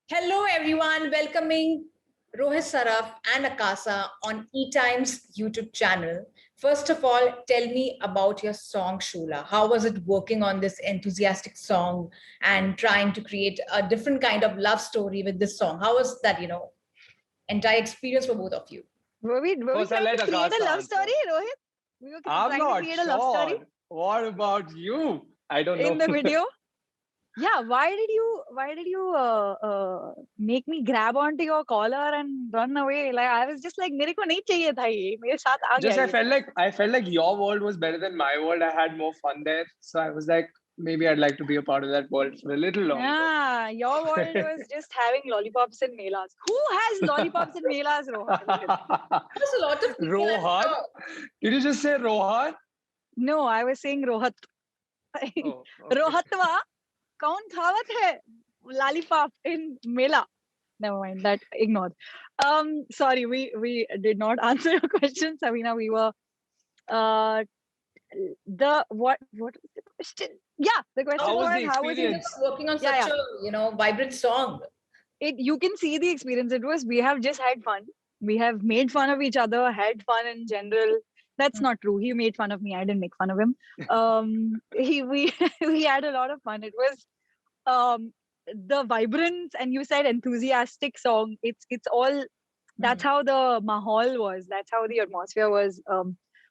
Hello, everyone. Welcoming Rohit Saraf and AKASA on ETimes YouTube channel. First of all, tell me about your song Shola. How was it working on this enthusiastic song and trying to create a different kind of love story with this song? How was that, entire experience for both of you? Were we First, I'll trying let to create a Akasa love answer. story, Rohit? We were I'm trying to not create a love story sure. What about you? I don't in know. the video. Yeah, why did you make me grab onto your collar and run away? Like I was just like, मेरे को नहीं चाहिए था ये, मेरे साथ आ गया Just I ये felt तो. like I felt like your world was better than my world. I had more fun there. So I was like, maybe I'd like to be a part of that world for a little longer. Yeah, your world was just having lollipops and melas. Who has lollipops and melas, Rohit? There's a lot of people I'm Rohan? sure. Did you just say Rohan? No, I was saying Rohat. Oh, okay. रोहतवा कौन खावत है lollipop in mela? Never mind, that ignored. Sorry, we did not answer your question, Savina. We were uh the what was the question? Yeah, the question How was was the how was it? experience? Working on Yeah, such a vibrant song. you can see the experience. It was we have just had fun. We have made fun of each other, had fun in general. That's not true. He made fun of me. I didn't make fun of him. He we we had a lot of fun. It was the vibrance, and you said enthusiastic song. It's all that's how the mahal was. That's how the atmosphere was.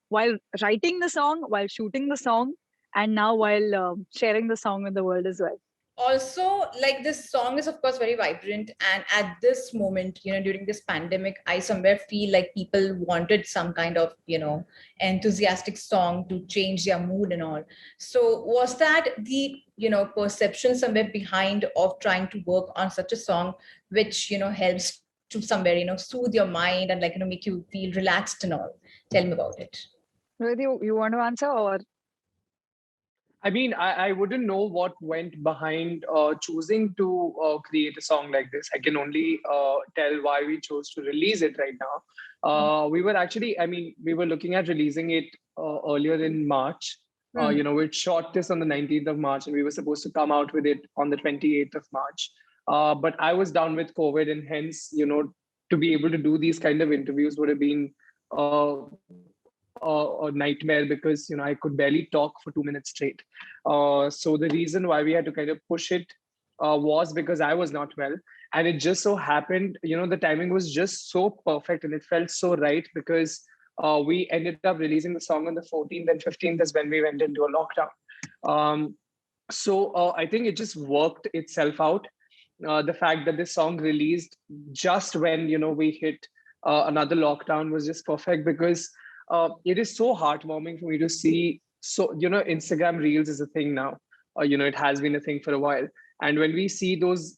While writing the song, while shooting the song, and now while sharing the song with the world as well. Also, like, this song is of course very vibrant, and at this moment, during this pandemic, I somewhere feel like people wanted some kind of enthusiastic song to change their mood and all. So was that the perception somewhere behind of trying to work on such a song which helps to somewhere soothe your mind and like make you feel relaxed and all? Tell me about it. Rohit, you want to answer or I mean, I wouldn't know what went behind choosing to create a song like this. I can only tell why we chose to release it right now. We were actually, I mean, we were looking at releasing it earlier in March. We shot this on the 19th of March and we were supposed to come out with it on the 28th of March. But I was down with COVID, and hence, to be able to do these kind of interviews would have been a nightmare because I could barely talk for 2 minutes straight. So the reason why we had to kind of push it was because I was not well, and it just so happened, the timing was just so perfect and it felt so right because we ended up releasing the song on the 14th, and 15th is when we went into a lockdown. So I think it just worked itself out. The fact that this song released just when we hit another lockdown was just perfect because it is so heartwarming for me to see. So Instagram Reels is a thing now. It has been a thing for a while, and when we see those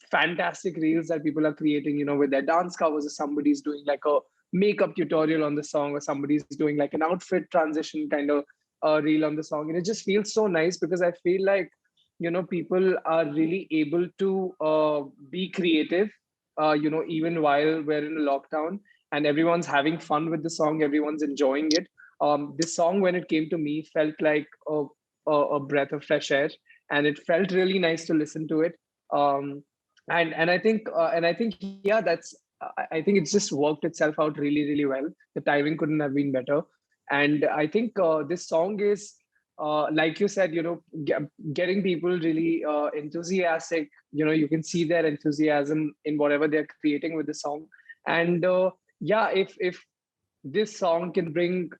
fantastic reels that people are creating, with their dance covers, or somebody's doing like a makeup tutorial on the song, or somebody's doing like an outfit transition kind of reel on the song, and it just feels so nice because I feel like people are really able to be creative even while we're in a lockdown, and everyone's having fun with the song, everyone's enjoying it. This song, when it came to me, felt like a breath of fresh air, and it felt really nice to listen to it. And I think yeah, I think it's just worked itself out really, really well. The timing couldn't have been better. And I think this song is like you said, getting people really enthusiastic. You can see their enthusiasm in whatever they're creating with the song. And yeah, if this song can bring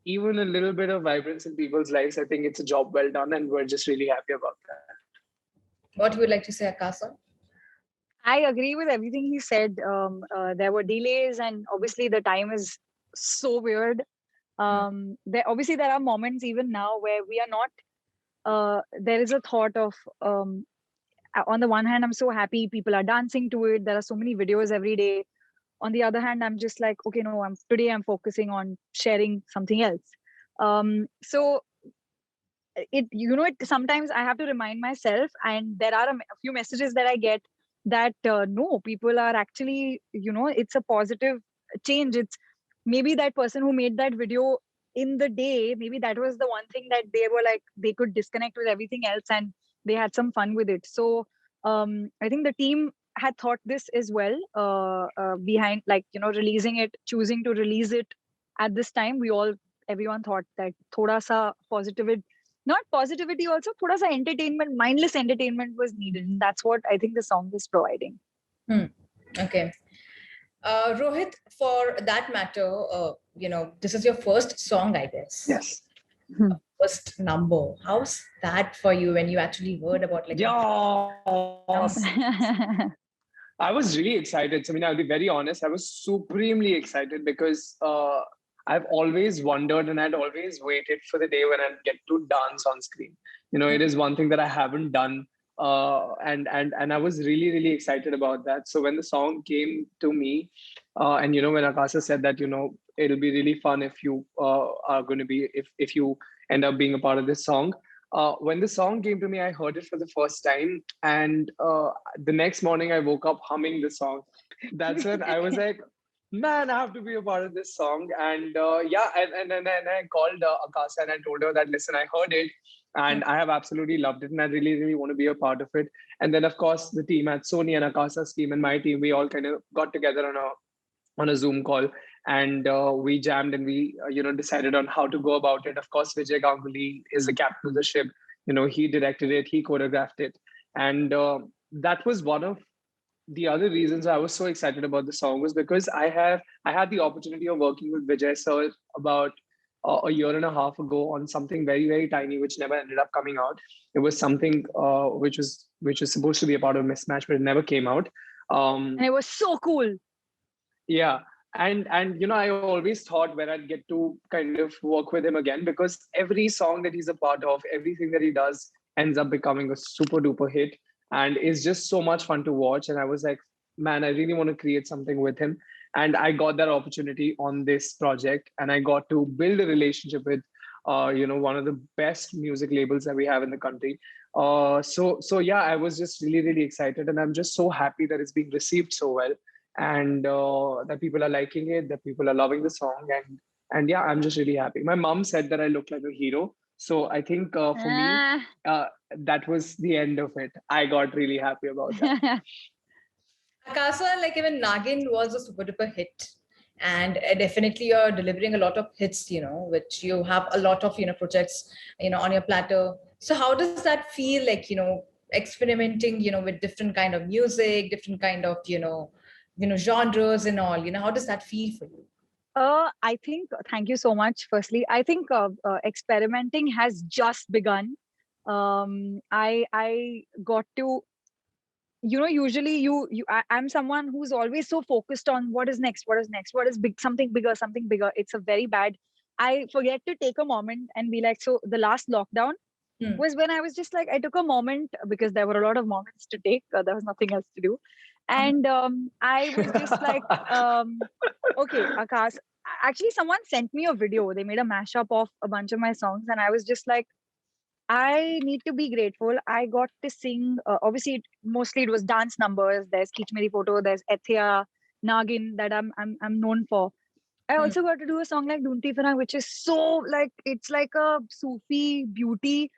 even a little bit of vibrance in people's lives, I think it's a job well done, and we're just really happy about that. What would you like to say, Akasa? I agree with everything he said. There were delays, and obviously the time is so weird. There are moments even now where we are not. There is a thought of on the one hand, I'm so happy people are dancing to it. There are so many videos every day. On the other hand, I'm just like, okay, no, I'm focusing on sharing something else. So it sometimes I have to remind myself, and there are a few messages that I get that no, people are actually, it's a positive change. It's maybe that person who made that video in the day, maybe that was the one thing that they were like, they could disconnect with everything else and they had some fun with it. So I think the team had thought this as well, behind, like, releasing it, choosing to release it at this time. Everyone thought that thoda sa positivity, not positivity, also thoda sa entertainment, mindless entertainment was needed. And that's what I think the song is providing. Okay. Rohit, for that matter, this is your first song, I guess. Yes. First number. How's that for you when you actually heard about like? Yes. I was really excited. So, I mean, I'll be very honest. I was supremely excited because I've always wondered and I'd always waited for the day when I'd get to dance on screen. It is one thing that I haven't done, and I was really really excited about that. So when the song came to me, and when Akasa said that it'll be really fun if you are going to be if you end up being a part of this song. When the song came to me, I heard it for the first time, and the next morning I woke up humming the song. That's when I was like, "Man, I have to be a part of this song." And and I called Akasa and I told her that, "Listen, I heard it, and I have absolutely loved it, and I really, really want to be a part of it." And then, of course, the team at Sony and Akasa's team and my team, we all kind of got together on a Zoom call, and we jammed and we decided on how to go about it. Of course, Vijay Ganguly is the captain of the ship. He directed it, he choreographed it, and that was one of the other reasons I was so excited about the song was because I had the opportunity of working with Vijay sir about a year and a half ago on something very very tiny, which never ended up coming out. It was something which was supposed to be a part of Mismatch, but it never came out. And it was so cool. Yeah. And I always thought when I'd get to kind of work with him again, because every song that he's a part of, everything that he does ends up becoming a super duper hit, and it's just so much fun to watch. And I was like, man, I really want to create something with him. And I got that opportunity on this project, and I got to build a relationship with one of the best music labels that we have in the country. So yeah, I was just really really excited, and I'm just so happy that it's being received so well, and that people are liking it, that people are loving the song, and yeah, I'm just really happy. My mom said that I look like a hero, so I think for me, that was the end of it. I got really happy about that. Akasa, like even Nagin was a super duper hit. And definitely you're delivering a lot of hits, which you have a lot of, projects, on your platter. So how does that feel like, experimenting, with different kind of music, different kind of, genres and all, how does that feel for you? I think, thank you so much. Firstly, I think experimenting has just begun. I got to, usually I'm someone who's always so focused on what is next, what is big, something bigger, something bigger. It's a very bad. I forget to take a moment and be like, so the last lockdown was when I was just like, I took a moment because there were a lot of moments to take. There was nothing else to do. And I was just like, okay, Akash, actually, someone sent me a video. They made a mashup of a bunch of my songs. And I was just like, I need to be grateful. I got to sing, obviously, mostly it was dance numbers. There's Kich Meri Photo, there's Ethia, Nagin that I'm known for. I also got to do a song like Dunti Farang, which is so like, it's like a Sufi beauty.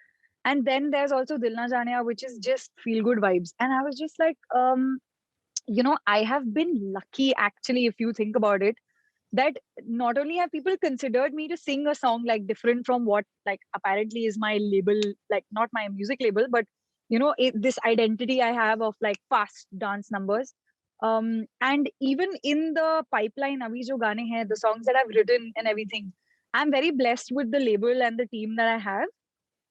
And then there's also Dil Na Jaane, which is just feel good vibes. And I was just like, I have been lucky actually, if you think about it, that not only have people considered me to sing a song like different from what like apparently is my label, like not my music label, but this identity I have of like fast dance numbers. And even in the pipeline, Abhi jo gaane hai, the songs that I've written and everything, I'm very blessed with the label and the team that I have,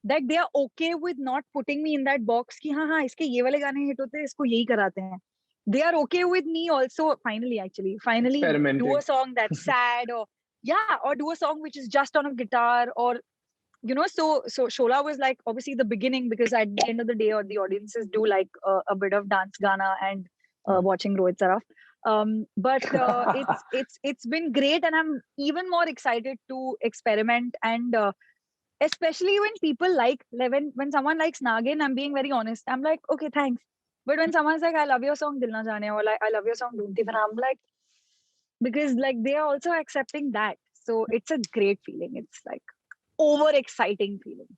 that they are okay with not putting me in that box ki हाँ iske ye wale gaane hit hote hain, isko yahi karate hain. They are okay with me also finally do a song that's sad, or or do a song which is just on a guitar, or so Shola was like obviously the beginning, because at the end of the day, or the audiences do like a bit of dance gana and watching Rohit Saraf. But it's been great, and I'm even more excited to experiment, and especially when people like when someone likes Nagin, I'm being very honest. I'm like, okay, thanks. But when someone's like, I love your song Dil Na Jaane, or like, I love your song Dhoomti Fana, I'm like, because like they are also accepting that. So it's a great feeling. It's like over exciting feeling.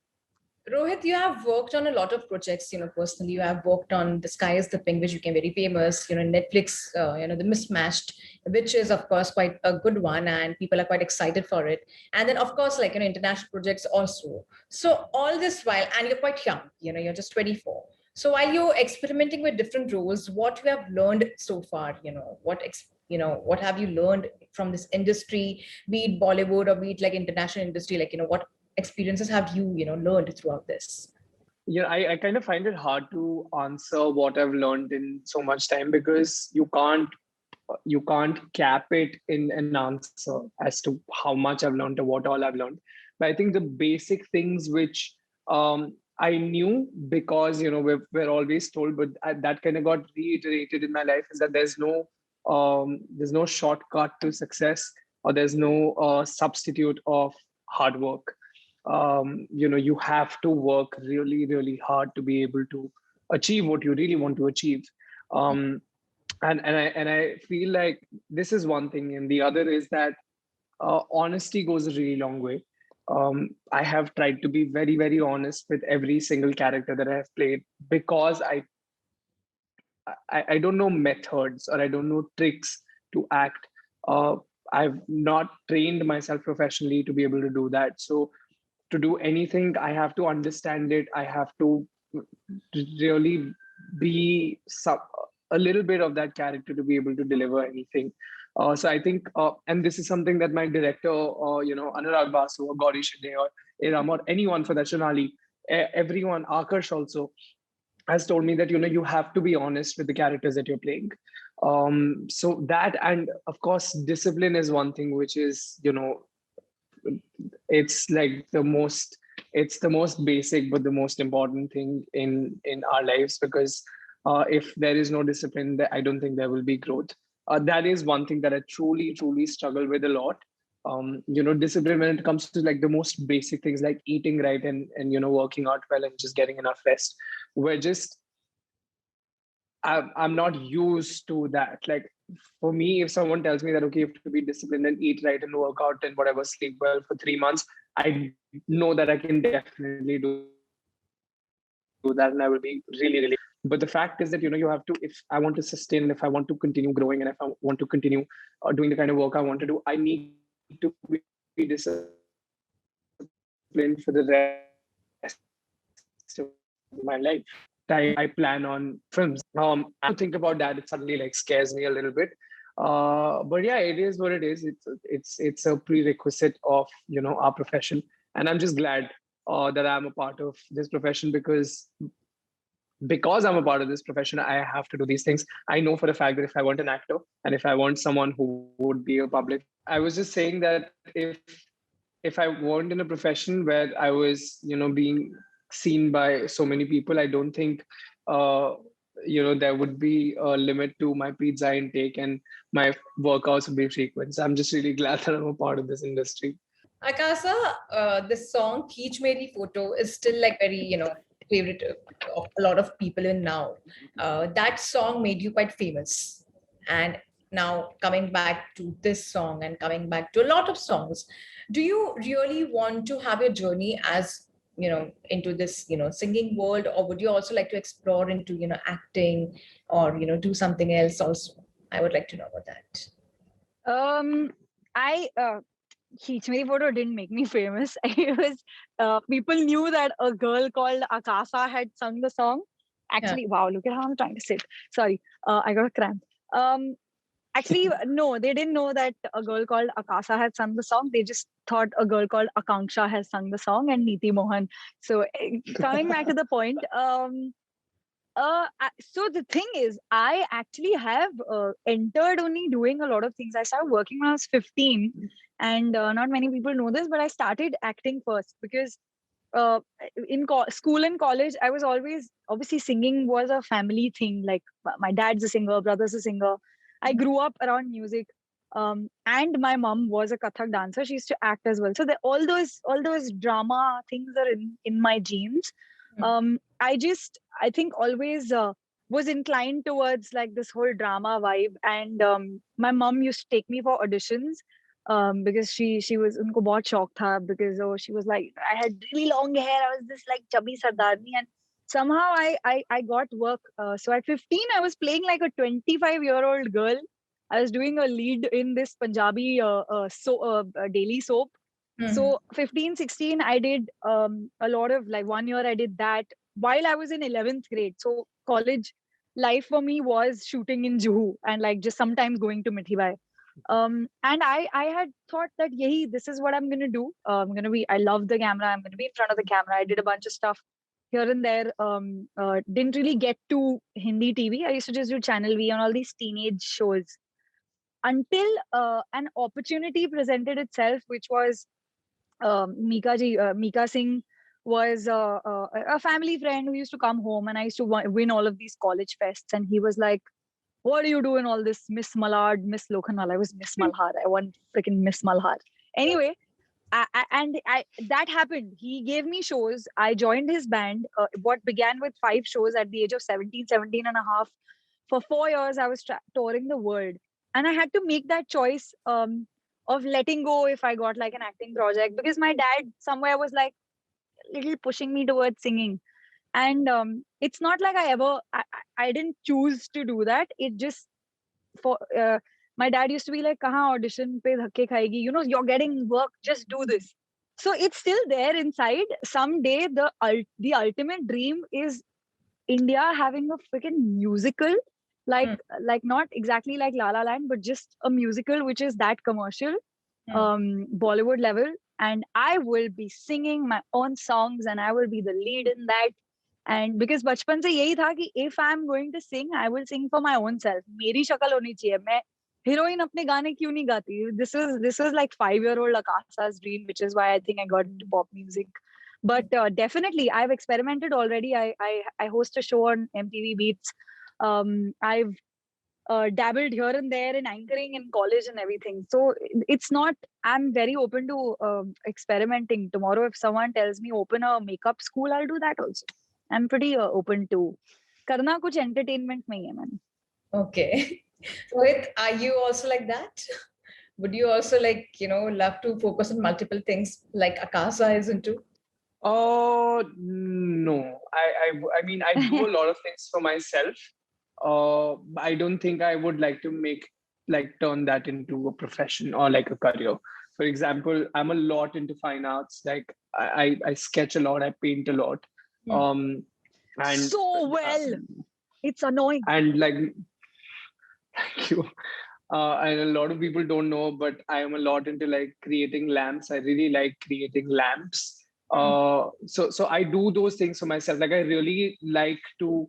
Rohit, you have worked on a lot of projects, personally. You have worked on The Sky is the Pink, which became very famous, Netflix, The Mismatched, which is, of course, quite a good one, and people are quite excited for it. And then, of course, like, international projects also. So, all this while, and you're quite young, you're just 24. So, while you're experimenting with different roles, what you have learned so far, what have you learned from this industry, be it Bollywood or be it like international industry, like, what experiences have you learned throughout this? Yeah, I kind of find it hard to answer what I've learned in so much time, because you can't cap it in an answer as to how much I've learned or what all I've learned. But I think the basic things which I knew, because we're always told, but that kind of got reiterated in my life, is that there's no shortcut to success, or there's no substitute of hard work. You have to work really, really hard to be able to achieve what you really want to achieve. Um, and I feel like this is one thing, and the other is that honesty goes a really long way. I have tried to be very, very honest with every single character that I have played, because I don't know methods, or I don't know tricks to act. Uh, I've not trained myself professionally to be able to do that. So to do anything, I have to understand it. I have to really be a little bit of that character to be able to deliver anything. So I think, and this is something that my director, Anurag Basu or Gauri Shinde or Iram or anyone for that, Shonali, everyone, Akash also, has told me that you have to be honest with the characters that you're playing. So that, and of course discipline is one thing which is, it's like the most basic but the most important thing in our lives, because if there is no discipline, I don't think there will be growth. That is one thing that I truly, truly struggle with a lot. Discipline when it comes to like the most basic things, like eating right, and working out well, and just getting enough rest. We're just I'm not used to that. Like, for me, if someone tells me that, okay, you have to be disciplined and eat right and work out and whatever, sleep well for 3 months, I know that I can definitely do that, and I will be really, really happy. But the fact is that you have to. If I want to sustain, and if I want to continue growing, and if I want to continue doing the kind of work I want to do, I need to be disciplined for the rest of my life. Time I plan on films. I have to think about that. It suddenly like scares me a little bit. But yeah, it is what it is. It's a prerequisite of our profession, and I'm just glad that I'm a part of this profession, because I'm a part of this profession, I have to do these things. I know for a fact that if I want an actor, and if I want someone who would be a public figure, I was just saying that if I weren't in a profession where I was, being seen by so many people, I don't think, uh, there would be a limit to my pizza intake, and my workouts would be frequent. So I'm just really glad that I'm a part of this industry. Akasa, this song "Keech Meri Photo" is still like very favorite of a lot of people in now. That song made you quite famous, and now coming back to this song and coming back to a lot of songs, do you really want to have your journey as into this singing world, or would you also like to explore into acting, or do something else also? I would like to know about that. Um, I Khichmeri photo didn't make me famous. It was people knew that a girl called Akasa had sung the song. Yeah. Actually, wow, look at how I'm trying to sit. Sorry, I got a cramp. Um, actually, no, they didn't know that a girl called Akasa had sung the song. They just thought a girl called Akanksha has sung the song, and Neeti Mohan. So coming back to the point, so the thing is, I actually have entered only doing a lot of things. I started working when I was 15, and not many people know this, but I started acting first because uh, in school and college, I was always obviously singing was a family thing. Like my dad's a singer, brother's a singer. I grew up around music, and my mom was a Kathak dancer. She used to act as well. So all those drama things are in my genes. I think always was inclined towards like this whole drama vibe, and my mom used to take me for auditions. because she was unko bahut shock tha, because she was like, I had really long hair, I was this like chubby sardarni, and somehow I got work. So at 15 I was playing like a 25-year-old girl. I was doing a lead in this Punjabi daily soap. Mhm. So 15, 16, I did a lot of, like, 1 year I did that while I was in 11th grade. So college life for me was shooting in Juhu and like just sometimes going to Mithibai. And I had thought that, yeah, this is what I'm gonna do. I love the camera. I'm gonna be in front of the camera. I did a bunch of stuff here and there. Didn't really get to Hindi TV. I used to just do Channel V on all these teenage shows until an opportunity presented itself, which was Mika Singh was a family friend who used to come home, and I used to win all of these college fests. And he was like, "What are you doing all this, Miss Malad, Miss Lokhanwala?" I was Miss Malhar. I won freaking Miss Malhar. Anyway, that happened. He gave me shows. I joined his band. What began with 5 shows at the age of 17, 17 and a half. For 4 years, I was touring the world. And I had to make that choice of letting go if I got like an acting project, because my dad somewhere was like little pushing me towards singing. And it's not like I didn't choose to do that. It just, for my dad used to be like, kahan audition pe dhakke khayegi, you're getting work, just do this. So it's still there inside. Someday the ultimate dream is India having a freaking musical, like Mm. like not exactly like La La Land, but just a musical which is that commercial, Mm. Bollywood level. And I will be singing my own songs, and I will be the lead in that. And because बचपन से यही था कि if I'm going to sing, I will sing for my own self. मेरी शक्ल होनी चाहिए. मैं हीरोइन अपने गाने क्यों नहीं गाती? This was like 5-year-old Akasa's dream, which is why I think I got into pop music. But definitely, I've experimented already. I host a show on MTV Beats. I've dabbled here and there in anchoring in college and everything. So it's not. I'm very open to experimenting. Tomorrow, if someone tells me open a makeup school, I'll do that also. I'm pretty open to. करना कुछ entertainment में ही है मैंने. Okay. Rohit, are you also like that? Would you also like, love to focus on multiple things like Akasa is into? Oh no. I mean, I do a lot of things for myself. I don't think I would like to turn that into a profession or like a career. For example, I'm a lot into fine arts. Like I sketch a lot, I paint a lot. Hmm. And So well. It's annoying. And like, thank you. And a lot of people don't know, but I am a lot into like creating lamps. I really like creating lamps. So I do those things for myself. Like I really like to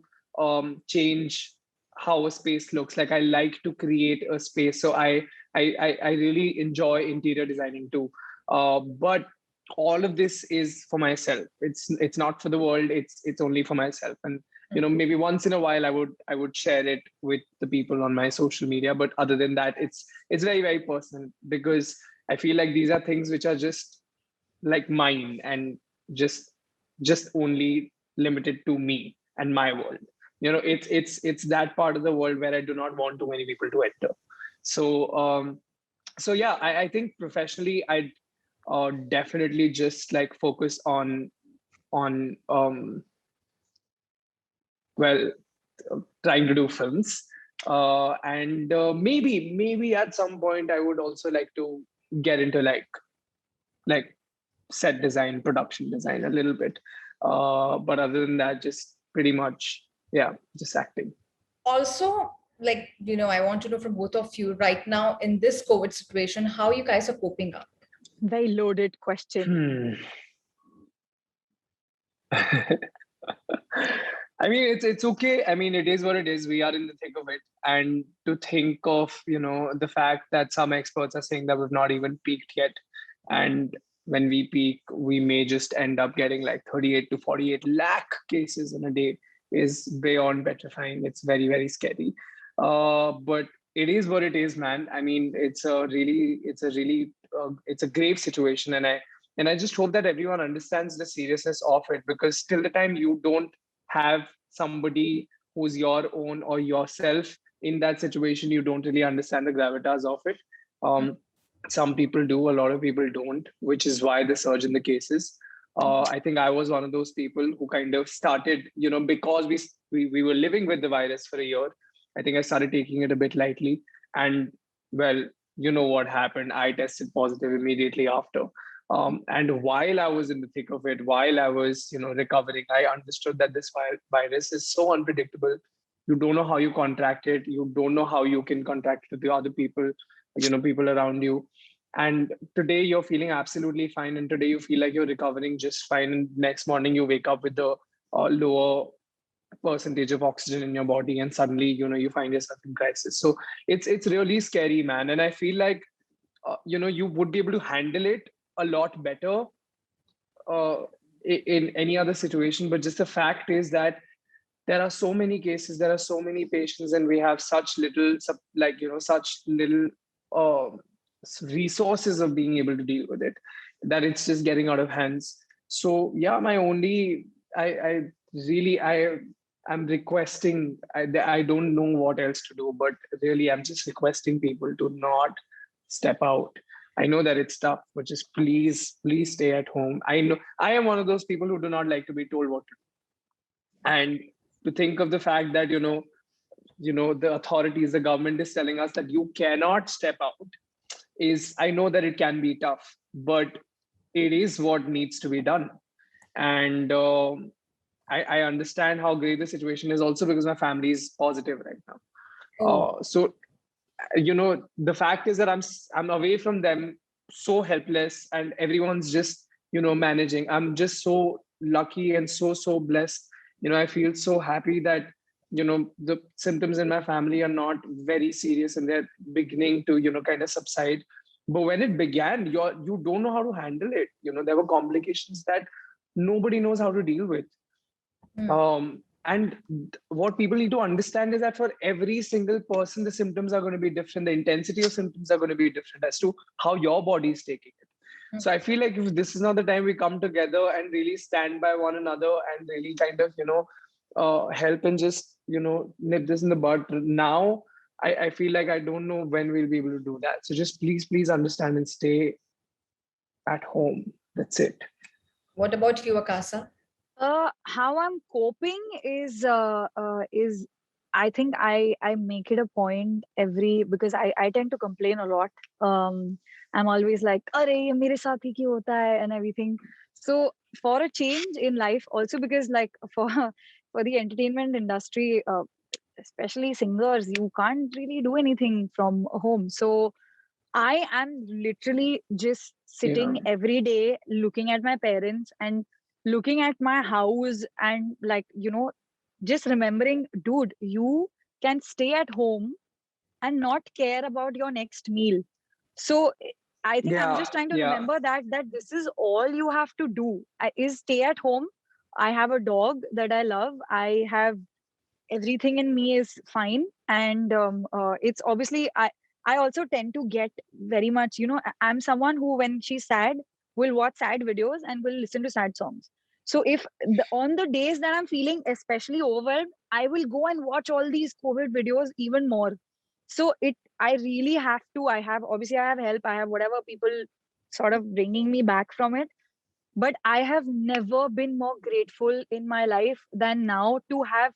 change how a space looks. Like I like to create a space. So I really enjoy interior designing too. But all of this is for myself. It's not for the world. It's only for myself. And maybe once in a while I would share it with the people on my social media. But other than that, it's very, very personal, because I feel like these are things which are just like mine and just only limited to me and my world. It's that part of the world where I do not want too many people to enter. So yeah, I think professionally I'd definitely just like focus on well, trying to do films. And maybe at some point I would also like to get into like set design, production design a little bit. But other than that, just pretty much, yeah, just acting. Also, like, I want to know from both of you right now in this COVID situation, how you guys are coping up. Very loaded question. I mean, it's okay. I mean, it is what it is. We are in the thick of it. And to think of, the fact that some experts are saying that we've not even peaked yet. And when we peak, we may just end up getting like 38 to 48 lakh cases in a day is beyond petrifying. It's very, very scary. But it is what it is, man. I mean, it's a grave situation. And I just hope that everyone understands the seriousness of it, because till the time you don't have somebody who's your own or yourself in that situation, you don't really understand the gravitas of it. Some people do, a lot of people don't, which is why the surge in the cases. I think I was one of those people who kind of started, because we were living with the virus for a year. I think I started taking it a bit lightly, and well, you know what happened. I tested positive immediately after. And while I was in the thick of it, while I was, recovering, I understood that this virus is so unpredictable. You don't know how you contract it. You don't know how you can contract it to the other people, people around you. And today you're feeling absolutely fine, and today you feel like you're recovering just fine, and next morning you wake up with the lower percentage of oxygen in your body, and suddenly you find yourself in crisis. So it's really scary, man. And I feel like you would be able to handle it a lot better uh, in any other situation, but just the fact is that there are so many cases, there are so many patients, and we have such little such little uh, resources of being able to deal with it, that it's just getting out of hands. So yeah, my only I really I'm requesting, I don't know what else to do, but really I'm just requesting people to not step out. I know that it's tough, but just please stay at home. I know I am one of those people who do not like to be told what to do. And to think of the fact that the authorities, the government is telling us that you cannot step out, is, I know that it can be tough, but it is what needs to be done. And I understand how great the situation is, also because my family is positive right now. Oh, So the fact is that I'm away from them, so helpless, and everyone's just managing. I'm just so lucky and so blessed. I feel so happy that the symptoms in my family are not very serious, and they're beginning to kind of subside. But when it began, you don't know how to handle it. There were complications that nobody knows how to deal with. mm, And what people need to understand is that for every single person, the symptoms are going to be different. The intensity of symptoms are going to be different as to how your body is taking it. mm. So I feel like if this is not the time we come together and really stand by one another and really kind of, help and just, nip this in the bud now, I feel like I don't know when we'll be able to do that. So just please understand and stay at home. That's it. What about you, Akasa? How I'm coping is I think I make it a point every, because I tend to complain a lot. Um, I'm always like, "Arey, ye mere saath hi kyun hota hai," and everything. So for a change in life, also because like for for the entertainment industry, especially singers, you can't really do anything from home. So I am literally just Yeah. sitting every day looking at my parents and looking at my house and like, just remembering, dude, you can stay at home and not care about your next meal. So I think I'm Yeah. just trying to Yeah. remember that this is all you have to do, is stay at home. I have a dog that I love. I have everything in me is fine, and it's obviously I also tend to get very much, I'm someone who, when she's sad, will watch sad videos and will listen to sad songs. So if on the days that I'm feeling especially overwhelmed, I will go and watch all these COVID videos even more. So I really have to, I have help, I have whatever people sort of bringing me back from it, but I have never been more grateful in my life than now to have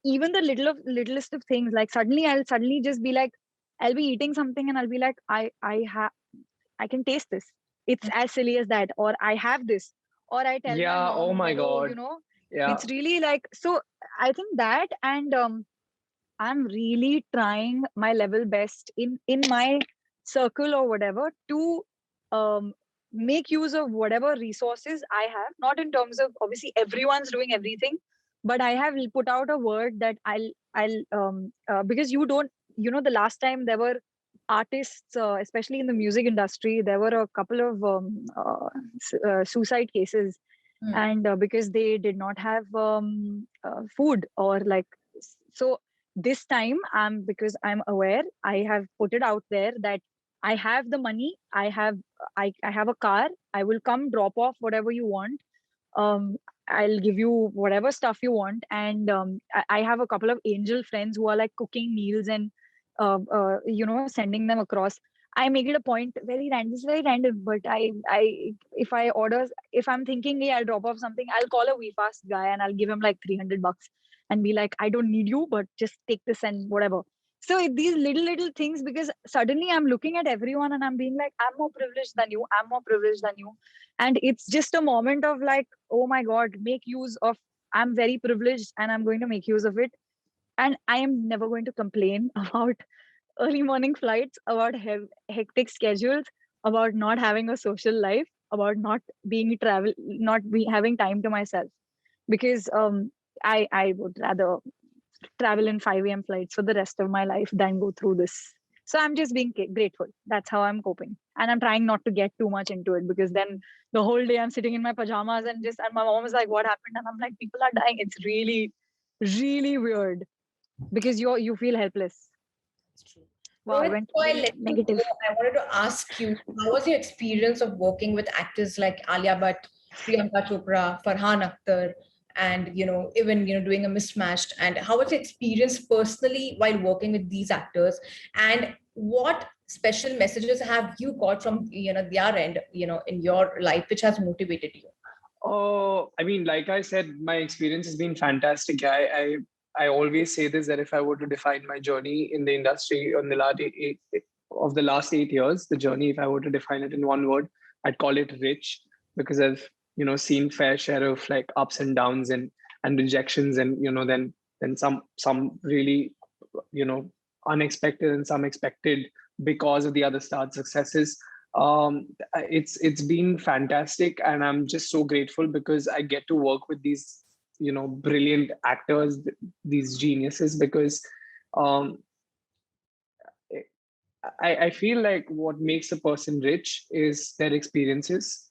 even the littlest of things. Like I'll suddenly just be like, I'll be eating something and I'll be like, I can taste this. It's as silly as that. Or I have this. Or I tell my Yeah. Oh mom, my oh, God. Yeah. it's really like, so I think that, and I'm really trying my level best in my circle or whatever to um, make use of whatever resources I have. Not in terms of, obviously everyone's doing everything, but I have put out a word that I'll because you don't, the last time there were artists, especially in the music industry, there were a couple of suicide cases, Mm, and because they did not have food or like, so this time, because I'm aware, I have put it out there that I have the money, I have a car, I will come drop off whatever you want. I'll give you whatever stuff you want, and I have a couple of angel friends who are like cooking meals and sending them across. I make it a point, very random, it's very random, but if I'm thinking, hey, I'll drop off something, I'll call a WeFast guy and I'll give him like $300 and be like, I don't need you, but just take this and whatever. So these little things, because suddenly I'm looking at everyone and I'm being like, I'm more privileged than you, I'm more privileged than you. And it's just a moment of like, oh my God, make use of, I'm very privileged and I'm going to make use of it. And I am never going to complain about early morning flights, about hectic schedules, about not having a social life, about not be having time to myself. Because I would rather travel in 5 a.m. flights for the rest of my life than go through this. So I'm just being grateful. That's how I'm coping, and I'm trying not to get too much into it, because then the whole day I'm sitting in my pajamas and my mom is like, "What happened?" And I'm like, "People are dying." It's really, really weird because you feel helpless. It's true. Wow, I Rohit, went before I very let you go, negative. I wanted to ask you, how was your experience of working with actors like Alia Bhatt, Priyanka Chopra, Farhan Akhtar, and even doing a mismatched? And how was the experience personally while working with these actors? And what special messages have you got from their end, in your life, which has motivated you? Oh, I mean, like I said, my experience has been fantastic. I always say this, that if I were to define my journey in the industry on the last 8 years, the journey, if I were to define it in one word, I'd call it rich, because I've seen fair share of like ups and downs and rejections, and then some really you know unexpected and some expected because of the other stars successes. It's been fantastic, and I'm just so grateful because I get to work with these brilliant actors, these geniuses, because um, I feel like what makes a person rich is their experiences.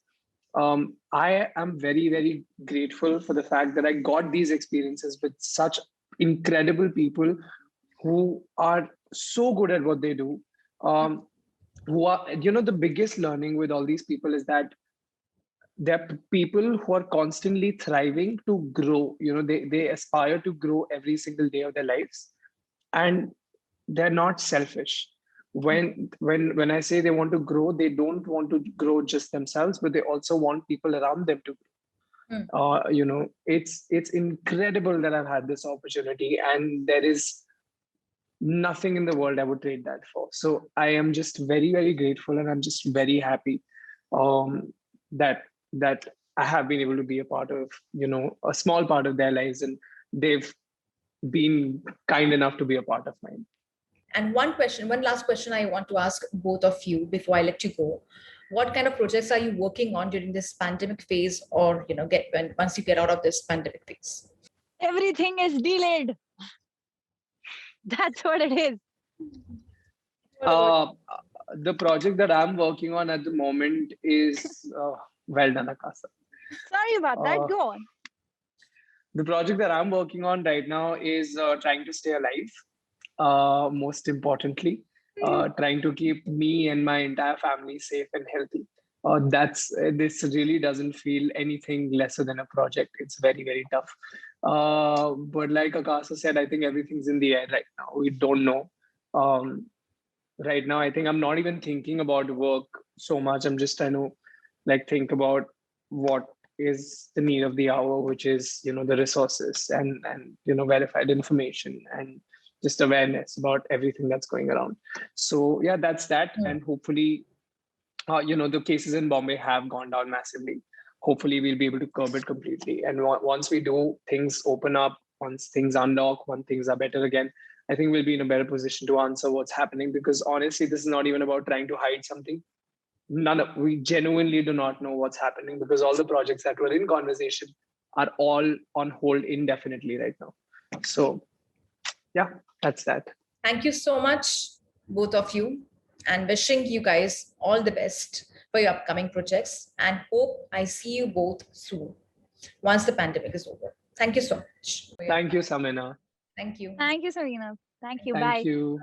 I am very, very grateful for the fact that I got these experiences with such incredible people who are so good at what they do. Um, who are, the biggest learning with all these people is that they're people who are constantly thriving to grow. They aspire to grow every single day of their lives, and they're not selfish. When I say they want to grow, they don't want to grow just themselves, but they also want people around them to Hmm. grow. It's incredible that I've had this opportunity, and there is nothing in the world I would trade that for. So I am just very, very grateful, and I'm just very happy that I have been able to be a part of, a small part of their lives, and they've been kind enough to be a part of mine. And one last question I want to ask both of you before I let you go. What kind of projects are you working on during this pandemic phase, or once you get out of this pandemic phase? Everything is delayed. That's what it is. What about Uh, the project that I'm working on at the moment is well done, Akasa. Sorry about that. Uh, Go on. the project that I'm working on right now is trying to stay alive. Most importantly, trying to keep me and my entire family safe and healthy. That's This really doesn't feel anything lesser than a project. It's very, very tough. But like Akasa said, I think everything's in the air right now. We don't know. Um, right now, I think I'm not even thinking about work so much. I'm just trying to like think about what is the need of the hour, which is the resources and verified information and just awareness about everything that's going around. So yeah, that's that. Hmm. And hopefully the cases in Bombay have gone down massively. Hopefully we'll be able to curb it completely, and once we do, things open up, once things unlock, when things are better again, I think we'll be in a better position to answer what's happening, because honestly, this is not even about trying to hide something. We genuinely do not know what's happening, because all the projects that were in conversation are all on hold indefinitely right now. So yeah, that's that. Thank you so much, both of you, and wishing you guys all the best for your upcoming projects, and hope I see you both soon once the pandemic is over. Thank you so much for your Thank time. you, Samina. Thank you. Thank you, Serena. Thank you. Thank Bye. you.